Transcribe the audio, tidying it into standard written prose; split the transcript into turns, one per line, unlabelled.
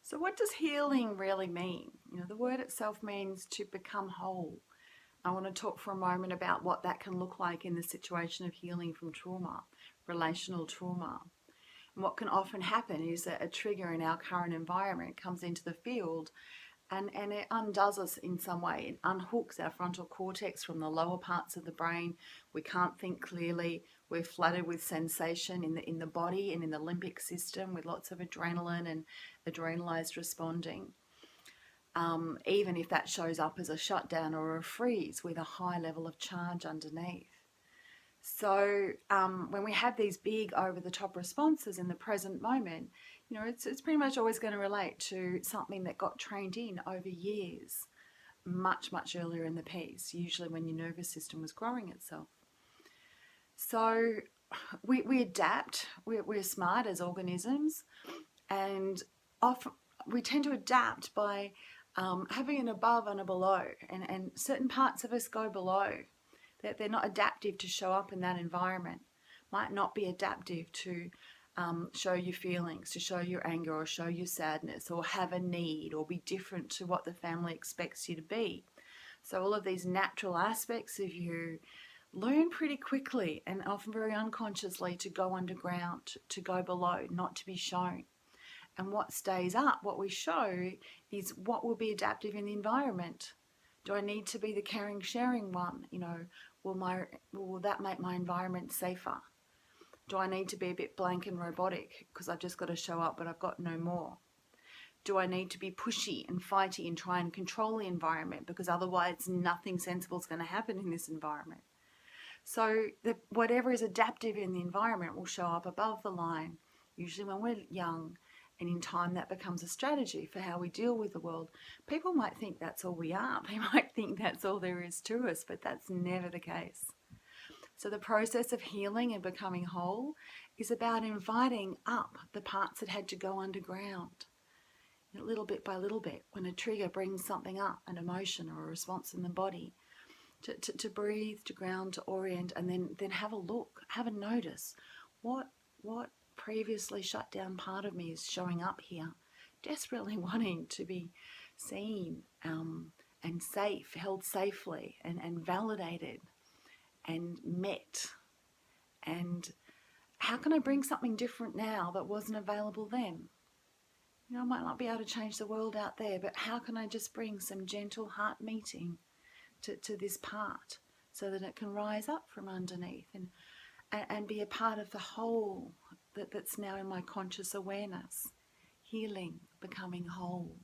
So what does healing really mean? The word itself means to become whole. I want to talk for a moment about what that can look like in the situation of healing from trauma, relational trauma. And what can often happen is that a trigger in our current environment comes into the field and it undoes us in some way. It unhooks our frontal cortex from the lower parts of the brain. We can't think clearly. We're flooded with sensation in the body and in the limbic system with lots of adrenaline and adrenalized responding. Even if that shows up as a shutdown or a freeze with a high level of charge underneath. So when we have these big over-the-top responses in the present moment, it's pretty much always going to relate to something that got trained in over years, much, much earlier in the piece, usually when your nervous system was growing itself. So we adapt, we're smart as organisms, and often we tend to adapt by having an above and a below, and certain parts of us go below. They're not adaptive to show up in that environment, might not be adaptive to show your feelings, to show your anger or show your sadness or have a need or be different to what the family expects you to be. So all of these natural aspects of you learn pretty quickly and often very unconsciously to go underground, to go below, not to be shown. And what stays up, what we show, is what will be adaptive in the environment. Do I need to be the caring, sharing one? Will that make my environment safer? Do I need to be a bit blank and robotic because I've just got to show up but I've got no more? Do I need to be pushy and fighty and try and control the environment because otherwise nothing sensible is going to happen in this environment? So whatever is adaptive in the environment will show up above the line, usually when we're young, and in time that becomes a strategy for how we deal with the world. People might think that's all we are. They might think that's all there is to us, but that's never the case. So the process of healing and becoming whole is about inviting up the parts that had to go underground, little bit by little bit. When a trigger brings something up, an emotion or a response in the body, to breathe, to ground, to orient, and then have a look, have a notice. What previously shut down part of me is showing up here, desperately wanting to be seen and safe, held safely and validated and met. And how can I bring something different now that wasn't available then? I might not be able to change the world out there, but how can I just bring some gentle heart meeting to this part so that it can rise up from underneath and be a part of the whole that's now in my conscious awareness, healing, becoming whole.